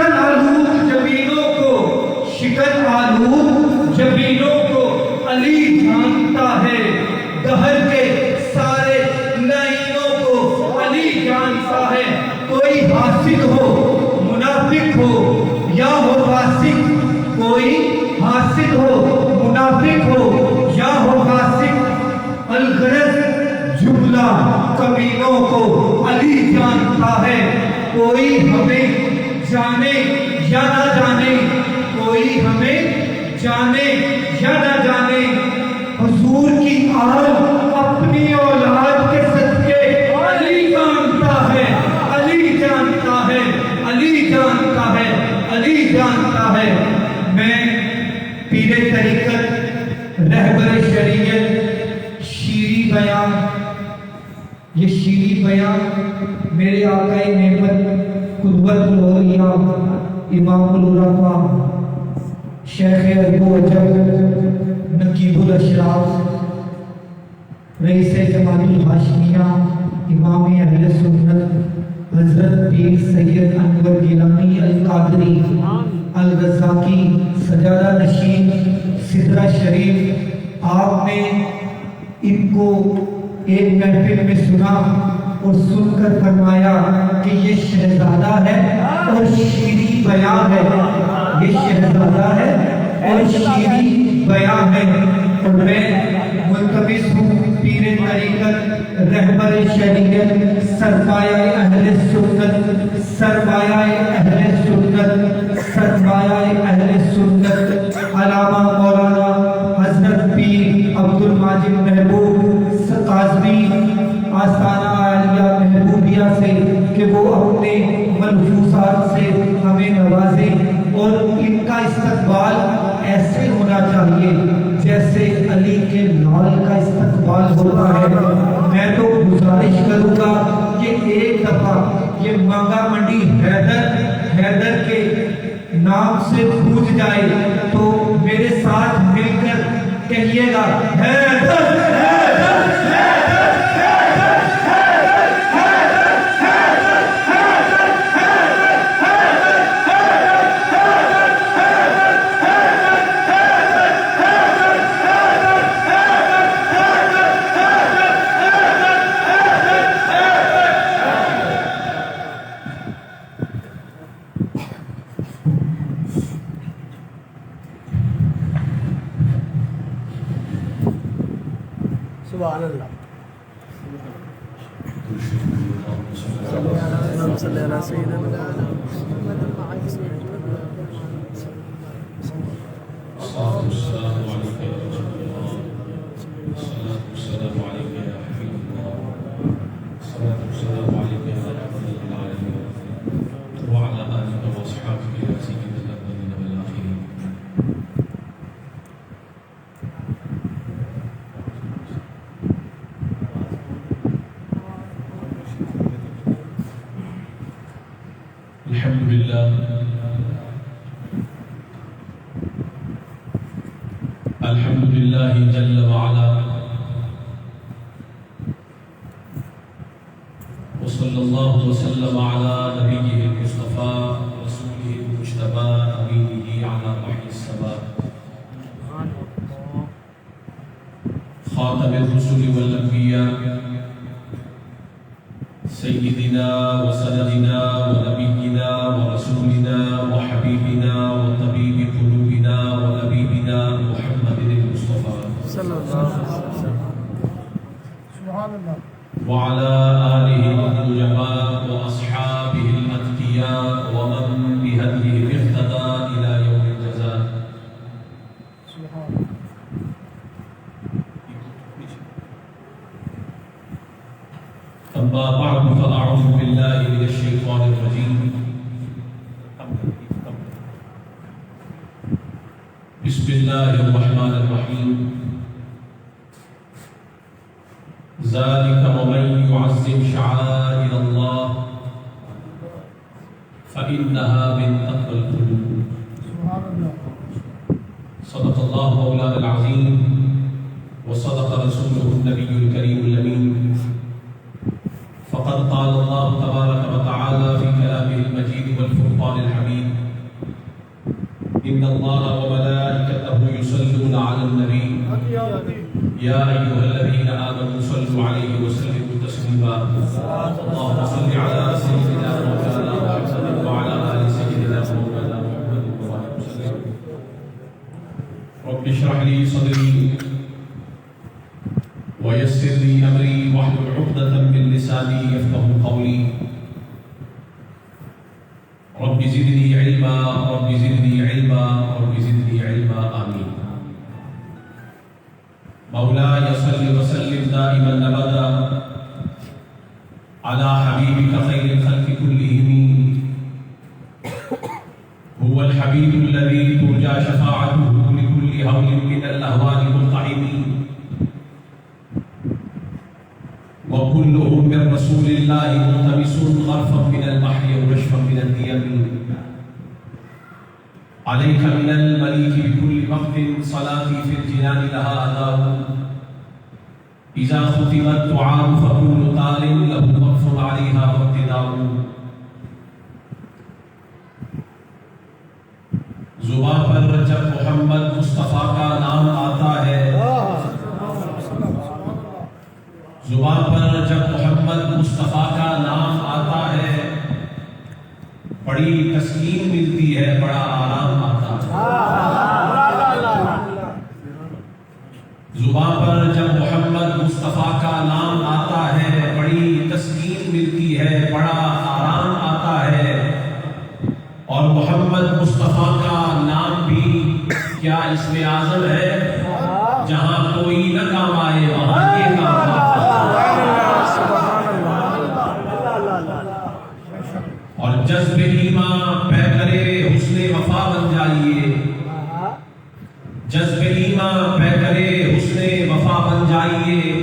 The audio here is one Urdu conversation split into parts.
شکن آلود جبینوں کو، شکن آلود جبینوں کو علی جانتا ہے، دہر کے سارے لائنوں کو علی جانتا ہے۔ کوئی حاسد ہو، منافق ہو یا ہو فاسق، کوئی حاسد ہو، منافق ہو یا ہو فاسق، الغرض جملہ کمینوں کو علی جانتا ہے۔ کوئی ہمیں جانے یا نہ جانے، کوئی ہمیں جانے یا نہ جانے، حضور کی آل اپنی اولاد کے صدقے علی جانتا ہے، علی جانتا ہے، علی جانتا ہے، علی جانتا ہے۔ میں پیر طریقت، رہبر شریعت، شیریں بیان، یہ شیریں بیان میرے آقا نعمت قدوۃ الاولیاء امام العرفاء شیخ ابو عجب نقیب الاشراف رئیس جماعت الہاشمیہ امام اہل سنت حضرت پیر سید انور گیلانی القادری الرزاقی سجادہ نشین سدرہ شریف، آپ نے ان کو ایک محفل میں سنا اور سن کر فرمایا کہ یہ شہزادہ ہے اور شیریں بیان ہے، یہ شہزادہ ہے اور شیریں بیان ہے۔ اور میں ملتمس ہوں پیر طریقت، رہبر شریعت، سرمایہ اہل سنت، سرمایہ اہل سنت، سرمایہ اہل سنت، علامہ مولانا حضرت پیر عبد الماجد محبوب قاظمی آستانہ عالیہ محبوبیہ سے کہ وہ اپنے ملفوظات سے ہمیں نوازے، اور ان کا استقبال ایسے ہونا چاہیے جیسے علی کے لال کا استقبال ہوتا ہے۔ میں تو گزارش کروں گا کہ ایک دفعہ یہ مانگا منڈی حیدر کے نام سے پوچھ جائے تو میرے ساتھ مل کر کہیے گا حیدر حیدر حیدر سبحان اللہ۔ اللہم صلی علی سیدنا الحمد للہ جل وعلا وصلی اللہ وسلم علی نبیہ المصطفیٰ رسولہ المجتبی امینہ علی وحی السبا خاتم الرسل والانبیاء سیدنا وسندنا ونبینا ورسولنا وحبیبنا وطبیب قلوبنا ونبینا محمد المصطفى صلی اللہ علیہ وسلم وعلى آله النجباء وأصحابه الأتقياء ومن بهديه اهتدى إلى يوم الجزاء. أما بعد فأعوذ بالله من الشيطان الرجيم. بسم الله الرحمن الرحيم. ذلك ومن يعظم شعائر الله فإنها من تقوى القلوب. صدق الله مولانا العظيم وصدق رسوله النبي الكريم الأمين. فقد فقد قال الله تبارك وتعالى في كلامه المجيد والفرقان الحميد إن الله وملائكته يصلون على النبي يا أيها الذين آمنوا صلوا عليه وسلموا تسليما اللهم صل على سيدنا مولانا محمد وعلى آل سيدنا مولانا محمد وبارك وسلم رب اشرح لي صدري ويسر لي أمري واحلل عقدة من لساني يفقهوا قولي رب زدني علما رب زدني علما رب زدني علما آمين مولاي صل وسلم دائما أبدا على حبيبك خير الخلق كلهم هو الحبيب الذي ترجى شفاعته لكل هول من الأهوال ملتحم وكلهم من رسول الله ملتمس غرفا من البحر ورشفا من الديم عليك من المليك بكل وقت صلاتي في الجنان لها أداء إذا ختم الدعاء فكل طال له وقف عليها وابتداء زبان پر جب محمد مصطفیٰ کا نام آتا ہے زبان پر جب محمد مصطفیٰ کا نام آتا ہے بڑی تسکین ملتی ہے بڑا آرام آتا ہے زبان پر جب محمد مصطفیٰ کا نام آتا ہے بڑی تسکین ملتی ہے بڑا آرام آتا ہے اور محمد مصطفیٰ کا نام بھی کیا اسم اعظم ہے جہاں کوئی نہ کام آئے وہاں یہ کام آتا اور جذب ایمان پہ کرے حسن وفا بن جائیے جذب ایمان پہ کرے حسن وفا بن جائیے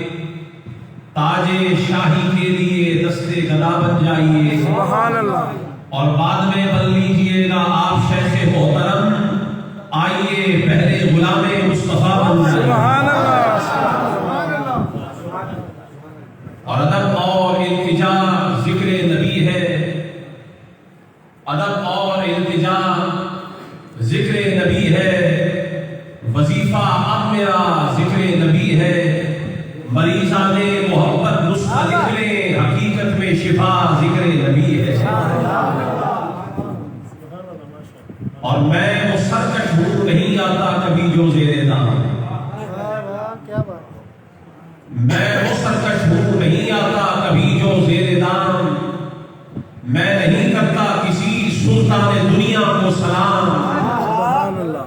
تاج شاہی کے لیے دست گدا بن جائیے سبحان اللہ اور بعد میں بن لیجئے گا آپ شیخ محترم آئیے پہلے غلام مصطفیٰ بن جائیے سبحان اللہ اور ادب اور التجا ذکر نبی ہے ادب اور التجا ذکر نبی ہے وظیفہ اب میرا ذکر نبی ہے مریضان محبت نسخہ لکھ لیں حقیقت میں شفا ذکر نبی ہے اور میں وہ سرکش ہوں نہیں آتا کبھی جو زیر دام میں وہ سرکش ہوں نہیں آتا کبھی جو زیر دام میں نہیں کرتا کسی سلطان دنیا کو سلام سبحان اللہ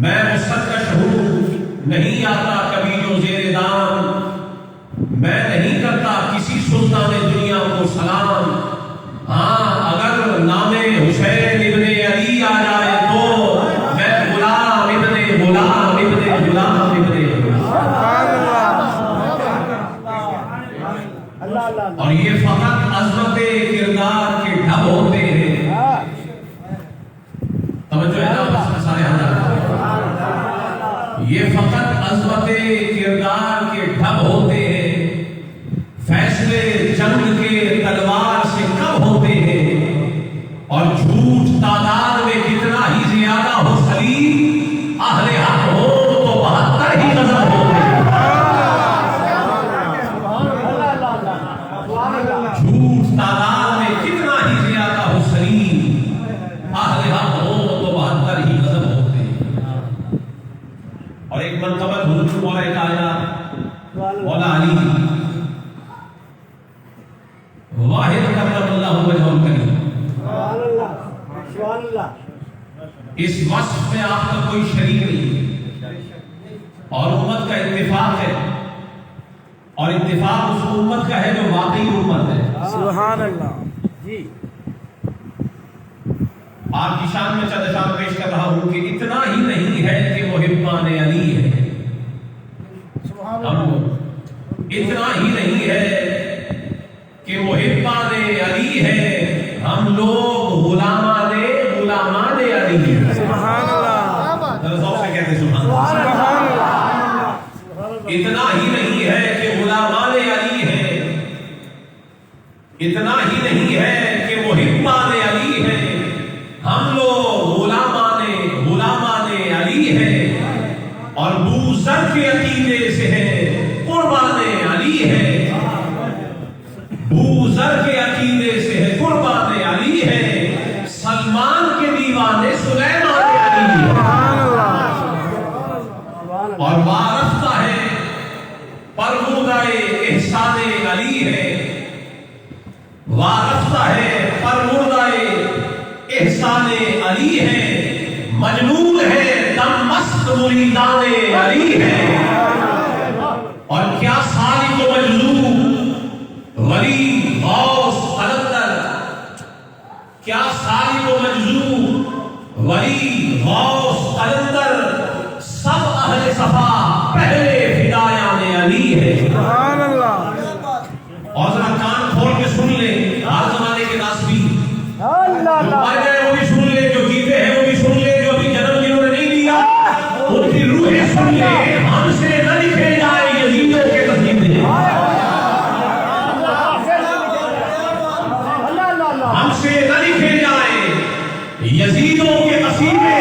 میں وہ سرکش ہوں نہیں آتا کبھی جو زیر دام میں نہیں کرتا کسی سلطان دنیا کو سلام ہاں اگر نام حسین ابن علی آ جائے تو میں غلام ابن غلام ابن غلام ابن اور یہ فقط عظمت کردار کے ڈھب ہوتے ہیں توجہ ہے نا سارے حضرات یہ فقط عظمت کردار کے ڈھب ہوتے ہیں فیصلے جنگ کے تلوار سے کب ہوتے ہیں اور جھوٹ تعداد میں کتنا ہی زیادہ ہو سلیم اہل حق ہو تو 72 ہی غضب ہوتے ہیں جھوٹ تعداد میں کتنا ہی زیادہ ہو سلیم اہل حق ہو تو 72 ہی غضب ہوتے ہیں اور ایک منقبت حضور مولا کائنات مولا علی واحد کرم اللہ وجہ الکریم اس وصف میں آپ کا کوئی شریک نہیں اور امت کا اتفاق ہے اور اتفاق اس امت کا ہے جو واقعی امت ہے سبحان اللہ جی آپ کی شان میں چند اشعار پیش کر رہا ہوں کہ اتنا ہی نہیں ہے کہ محبان علی ہے اتنا ہی نہیں ہے کہ محبان علی ہے ہم لوگ غلامان علی ہیں سبحان اللہ ذوق سے کہتے ہیں سبحان اللہ اتنا ہی نہیں ہے کہ غلامان علی ہیں زر کے عقیدے سے ہے قربان علی ہے، بو زر کے عقیدے سے ہے قربان علی ہے، سلمان کے دیوانے سلیمان علی ہے، اور وارفتہ ہے پرمودہ احسان علی ہے، وارفتہ ہے پرمودہ احسان علی ہے، مجنون ہے دم مست مریدان علی ہے، اور کیا سالک و مجذوب ولی غوث قلندر، کیا سالک و مجذوب ولی غوث قلندر، سب اہل صفا پہلے فدایان علی ہے۔ سبحان اللہ، اور ذرا کان کھول کے سن لیں، ہر زمانے کے ناسبی جو مر گئے وہ بھی سن لیں، جو جیتے ہیں وہ بھی سن لیں، جو ابھی جنم جنہوں نے نہیں دیا ان کی روحیں سن لیں، ہم سے نہ لکھے جائے یزیدوں کے قصیدے، ہم سے نہ لکھے جائے یزیدوں کے قصیدے،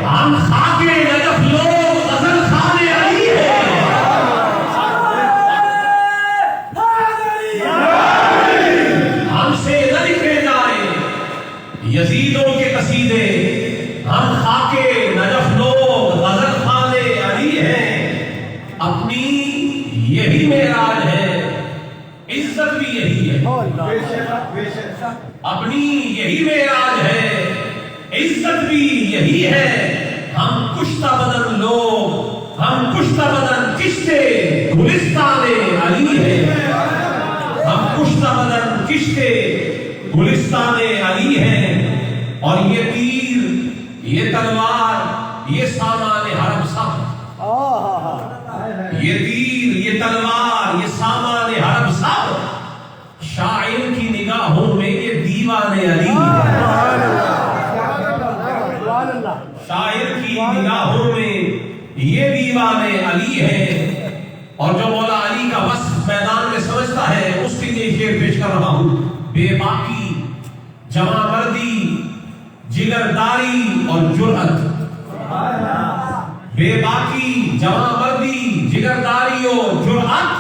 ہم خاک نجف لوگ غزل خان علی ہے۔ ہم سے نہ لکھے جائے یزیدوں کے قصیدے، ہم خاک نجف لوگ غزل خان علی ہے۔ اپنی یہی معراج ہے، عزت بھی یہی ہے، اپنی یہی معراج ہے، عزت بھی یہی ہے۔ ہم کشتہ بدن لوگ، ہم کشتہ بدن کشتے گلستان علی ہے، ہم کشتہ بدن کشتے گلستان علی ہے، اور یہ تیر، یہ تلوار، یہ سامان حرم سب، یہ تیر، یہ تلوار، یہ سامان حرم سب شاعر کی نگاہوں میں یہ دیوان علی ہے، شاعر کی نگاہوں میں یہ دیوان علی ہے۔ اور جو مولا علی کا وصف میدان میں سمجھتا ہے اس کے لیے شعر پیش کر رہا ہوں۔ بے باکی، جمع مردی، جگرداری اور جرأت، بے باکی، جمع مردی، جگرداری اور جرأت،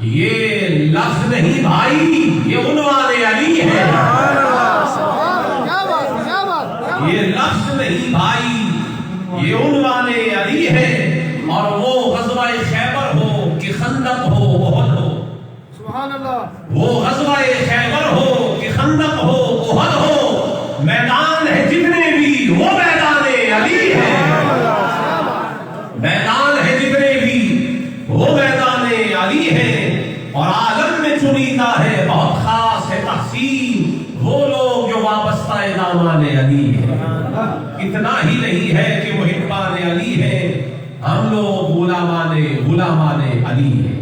یہ لفظ نہیں بھائی، یہ عنوان علی ہے، یہ لفظ نہیں بھائی، یہ عنوان علی ہے۔ اور وہ غزوہ خیبر ہو کہ خندق ہو احد ہو، وہ غزوہ خیبر ہو کہ خندق ہو احد ہو، میدان ہے جتنے بھی وہ میدان علی ہے، میدان ہے جتنے بھی وہ میدان علی ہے۔ اور عالم میں چنیدہ ہے بہت خاص ہے تحسین وہ لوگ جو وابستہ دامان علی ہے، اتنا ہی نہیں ہے کہ وہ حبان علی ہے، ہم لوگ غلامان علی ہیں۔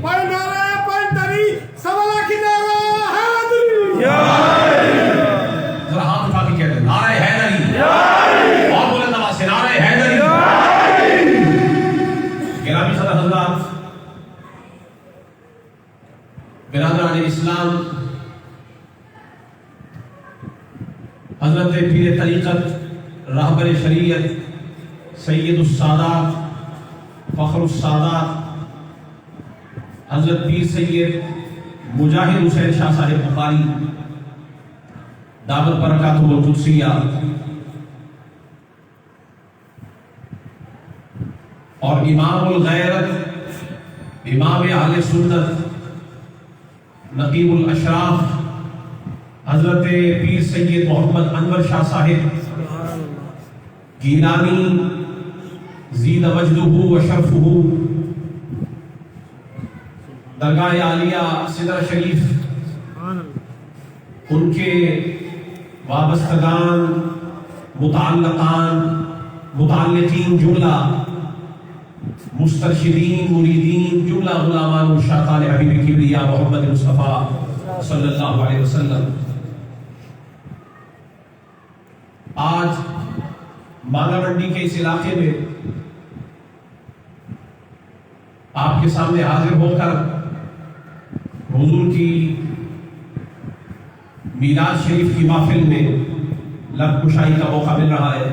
ذرا ہاتھ اٹھا کے کہتے ہیں نعرہ حیدری، اور بلند آواز سے نعرہ حیدری۔ گرامی صدر حضرات، برادران اسلام، حضرت پیر طریقت، رہبر شریعت، سید السادات، فخر السادات، حضرت پیر سید مجاہد حسین شاہ صاحب بخاری دعوت برکاتہ القدسیہ، اور امام الغیرت، امام اہل سنت، نقیب الاشراف، حضرت پیر سید محمد انور شاہ صاحب گیلانی زید وجدہ و شرفہ، درگاہ عالیہ سدرہ شریف، ان کے وابستگان، متعلقین جملہ، مسترشدین، مریدین جملہ، غلامان الشاطان حبیب کبریا محمد مصطفیٰ صلی اللہ علیہ وسلم۔ آج مانگا منڈی کے اس علاقے میں آپ کے سامنے حاضر ہو کر حضور کی میلاد شریف کی محفل میں لب کشائی کا موقع مل رہا ہے،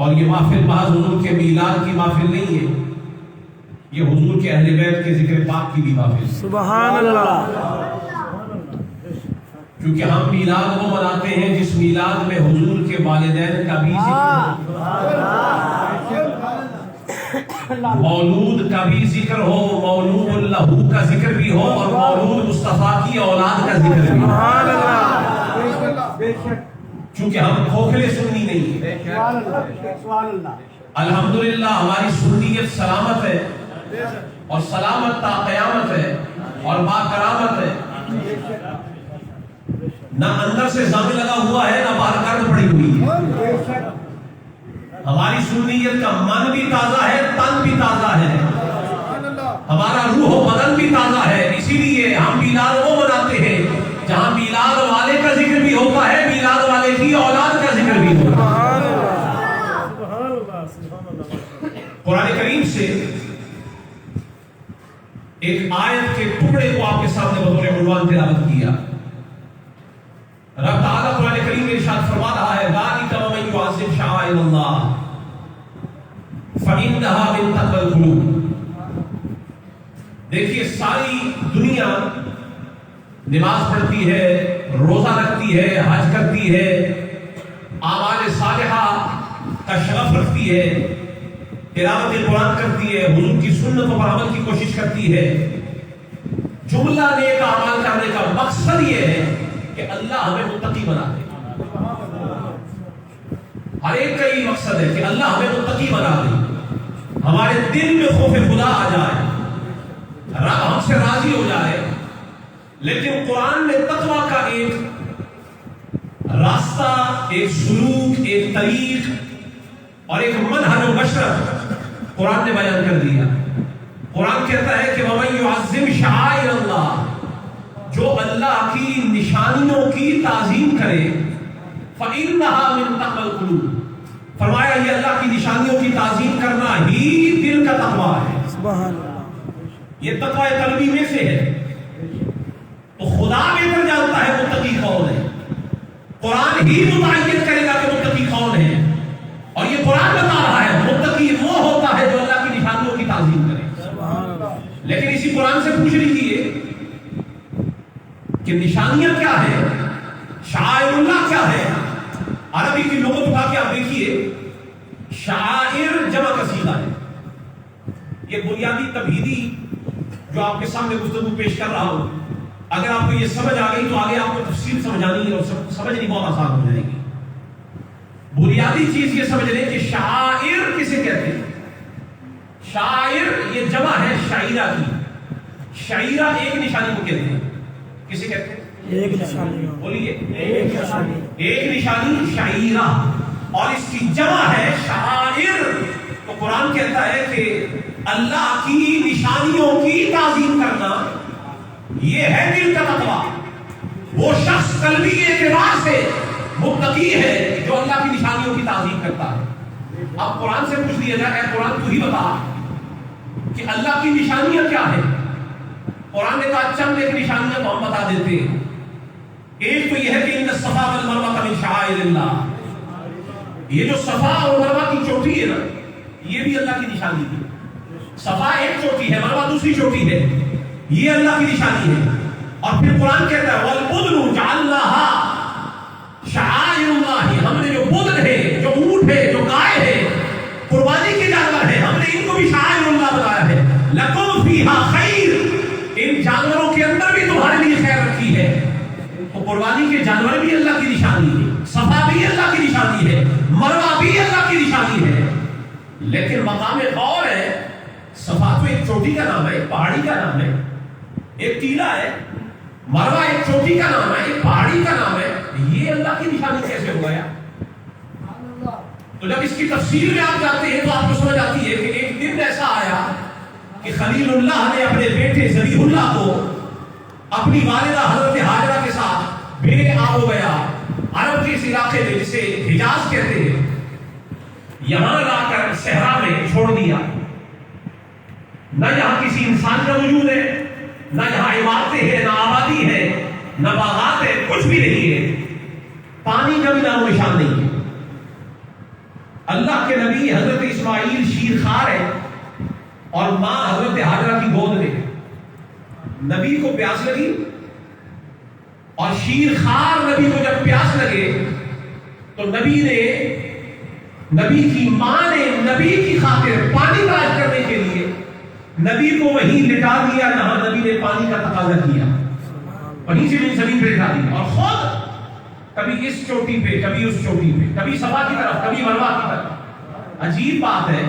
اور یہ محفل محض حضور کے میلاد کی محفل نہیں ہے، یہ حضور کے اہل بیت کے ذکر پاک کی بھی محفل ہے۔ سبحان اللہ۔ کیونکہ ہم میلاد وہ مناتے ہیں جس میلاد میں حضور کے والدین کا بھی ذکر ہو، مولود کا بھی ذکر ہو، مولود اللہ کا ذکر بھی ہو، اور مولود مصطفیٰ کی اولاد کا ذکر بھی ہو۔ سبحان اللہ۔ چونکہ ہم کھوکھلے سنی نہیں ہیں، الحمدللہ ہماری سنیت سلامت ہے، اور سلامت تا قیامت ہے، اور با کرامت ہے، نہ اندر سے زنگ لگا ہوا ہے نہ باہر کرد پڑی ہوئی ہے۔ ہماری سنیت کا من بھی تازہ ہے، تن بھی تازہ ہے، ہمارا روح و بدن بھی تازہ ہے۔ اسی لیے ہم میلاد وہ مناتے ہیں جہاں میلاد والے کا ذکر بھی ہوتا ہے، میلاد والے کی اولاد کا ذکر بھی ہوتا ہے۔ قرآن کریم سے ایک آیت کے ٹکڑے کو آپ کے سامنے بطور عنوان تلاوت کیا۔ رب تعالیٰ قرآن کریم میں ارشاد فرما رہا ہے ذَلِكَ وَمَن يُعَظِّمْ شَعَائِرَ اللَّهِ فَإِنَّهَا مِن تَقْوَى الْقُلُوبِ۔ دیکھیے ساری دنیا نماز پڑھتی ہے، روزہ رکھتی ہے، حج کرتی ہے، اعمال صالحہ کا شغف رکھتی ہے، تلاوت قرآن کرتی ہے، حضور کی سنتوں پر عمل کی کوشش کرتی ہے۔ جملہ نیک اعمال کرنے کا مقصد یہ ہے کہ اللہ ہمیں متقی بنا دے۔ ہر ایک کا یہ مقصد ہے کہ اللہ ہمیں متقی بنا دے، ہمارے دل میں خوف خدا آ جائے، رب ہم سے راضی ہو جائے۔ لیکن قرآن میں تقوی کا ایک راستہ، ایک سلوک، ایک طریق اور ایک منہج و مشرب قرآن نے بیان کر دیا۔ قرآن کہتا ہے کہ وَمَن يُعَظِّمْ شَعَائِرَ اللَّهِ، جو اللہ کی نشانیوں کی تعظیم کرے، فَإِنَّهَا مِن تَقْوَى الْقُلُوبِ، فرمایا یہ اللہ کی نشانیوں کی تعظیم کرنا ہی دل کا تقویٰ ہے۔ سبحان اللہ۔ یہ تقویٰ قلبی میں سے ہے۔ تو خدا بہتر جانتا ہے متقی کون ہے، قرآن ہی متعین کرے گا کہ متقی کون ہے، اور یہ قرآن بتا رہا ہے متقی وہ ہوتا ہے جو اللہ کی نشانیوں کی تعظیم کرے۔ لیکن اسی قرآن سے پوچھ لیجیے کہ نشانیاں کیا ہے، شعائر اللہ کیا ہے۔ عربی کی لغت اٹھا کے آپ دیکھیے، شعائر جمع کا صیغہ ہے۔ یہ بنیادی تمہیدی جو آپ کے سامنے گفتگو پیش کر رہا ہوں، اگر آپ کو یہ سمجھ آ گئی تو آگے آپ کو تفصیل سمجھانی ہے، اور سمجھنی بہت آسان ہو جائے گی۔ بنیادی چیز یہ سمجھ لیں کہ شاعر کسے کہتے ہیں۔ شاعر یہ جمع ہے شاعرہ کی۔ شاعرہ ایک نشانی کو کہتے ہیں، کسے کہتے ہیں؟ ایک نشانی۔ بولیے، ایک نشانی۔ ایک نشانی شاعرہ، اور اس کی جمع ہے شاعر۔ تو قرآن کہتا ہے کہ اللہ کی نشانیوں کی تعظیم کرنا یہ ہے دل کا تقویٰ۔ وہ شخص قلبی اعتبار سے متقی ہے جو اللہ کی نشانیوں کی تعظیم کرتا ہے۔ اب قرآن سے پوچھ لیا جائے، اے قرآن تو ہی بتا کہ اللہ کی نشانیاں کیا ہیں۔ قرآن نے کہا چند ایک نشانیاں تو ہم بتا دیتے ہیں۔ ایک تو یہ ہے کہ ان الصفا والمروہ من شعائر اللہ، یہ جو صفا اور مروہ کی چوٹی ہے نا، یہ بھی اللہ کی نشانی ہے۔ صفا ایک چوٹی ہے، مروہ دوسری چوٹی ہے، یہ اللہ کی نشانی ہے۔ اور پھر قرآن کہتا ہے والبدن جعلناها شعائر اللہ، ہم نے جو بدن ہے، جو اونٹ ہے، جو گائے ہے، قربانی کے جانور ہے، ہم نے ان کو بھی شعائر اللہ بنایا ہے۔ لکم فیہا خیر، ان جانوروں کے اندر بھی تمہارے لیے خیر رکھی ہے۔ تو قربانی کے جانور بھی اللہ کی نشانی ہے، صفا بھی اللہ کی نشانی ہے، مروہ بھی اللہ کی نشانی ہے۔ لیکن مقام غور ہے، صفا تو ایک چوٹی کا نام ہے، ایک پہاڑی کا نام ہے، ایک ٹیلا ہے، مروہ ایک چوٹی کا نام ہے، ایک پہاڑی کا نام ہے، یہ اللہ کی نشانی کیسے ہو گیا؟ تو جب اس کی تفصیل میں آپ جاتے ہیں تو آپ کو سمجھ آتی ہے کہ ایک دن ایسا آیا کہ خلیل اللہ نے اپنے بیٹے ذبیح اللہ کو اپنی والدہ حضرت ہاجرہ کے ساتھ بے آب و گیا عرب کے اس علاقے میں جسے حجاز کہتے ہیں، یہاں لا کر صحرا میں چھوڑ دیا۔ نہ یہاں کسی انسان کا وجود ہے، نہ یہاں عمارتیں ہیں، نہ آبادی ہے، نہ باغات ہے، کچھ بھی نہیں ہے، پانی کا بھی نام و نشان نہیں ہے۔ اللہ کے نبی حضرت اسماعیل شیر خوار ہے اور ماں حضرت ہاجرہ کی گود میں ہے. نبی کو پیاس لگی اور شیر خوار نبی کو جب پیاس لگے تو نبی کی ماں نے نبی کی خاطر پانی تلاش کرنے کے لیے نبی کو وہیں لٹا دیا جہاں نبی نے پانی کا تقاضا کیا, وہیں سے زمین پہ لٹا دی, اور خود کبھی اس چوٹی پہ کبھی اس چوٹی پہ, کبھی صفا کی طرف کبھی مروہ کی طرف. عجیب بات ہے,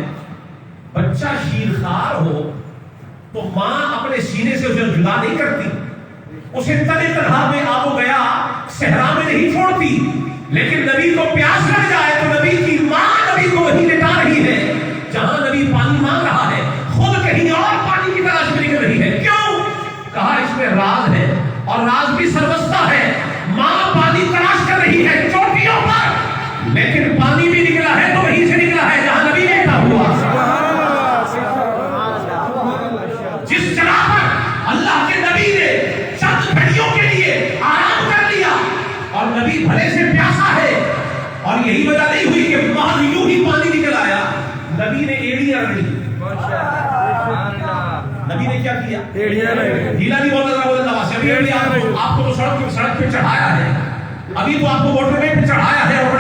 بچہ شیر خوار ہو تو ماں اپنے سینے سے اسے جدا نہیں کرتی, اسے تنے تنہا میں آب و گیا صحرا میں نہیں چھوڑتی, لیکن نبی کو پیاس لگ جائے تو نبی کی ماں نبی کو وہیں لٹا رہی ہے جہاں نبی پانی مانگ رہا ہے, خود کہیں اور پانی کی تلاش میں نکل رہی ہے. کیوں؟ کہا اس میں راز ہے, اور راز بھی سربستہ ہے. ماں پانی تلاش کر رہی ہے چوٹیوں پر, لیکن پانی بھی نکلا ہے تو وہیں سے نکلا ہے جہاں نبی بیٹھا ہوا. جس جگہ پر اللہ کے نبی نے چند گھڑیوں کے لیے آرام کر لیا اور نبی بھلے سے پیاسا ہے, اور یہی وجہ نہیں ہوئی کہ محض یوں ہی پانی نکل آیا, نبی نے ایڑیاں رکھ لی. نبی نے کیا کیا؟ ڈھیلا نہیں بولتا تھا, بولتا تھا آپ کو تو سڑک پہ چڑھایا ہے, ابھی تو آپ کو موٹر وے پہ چڑھایا ہے اور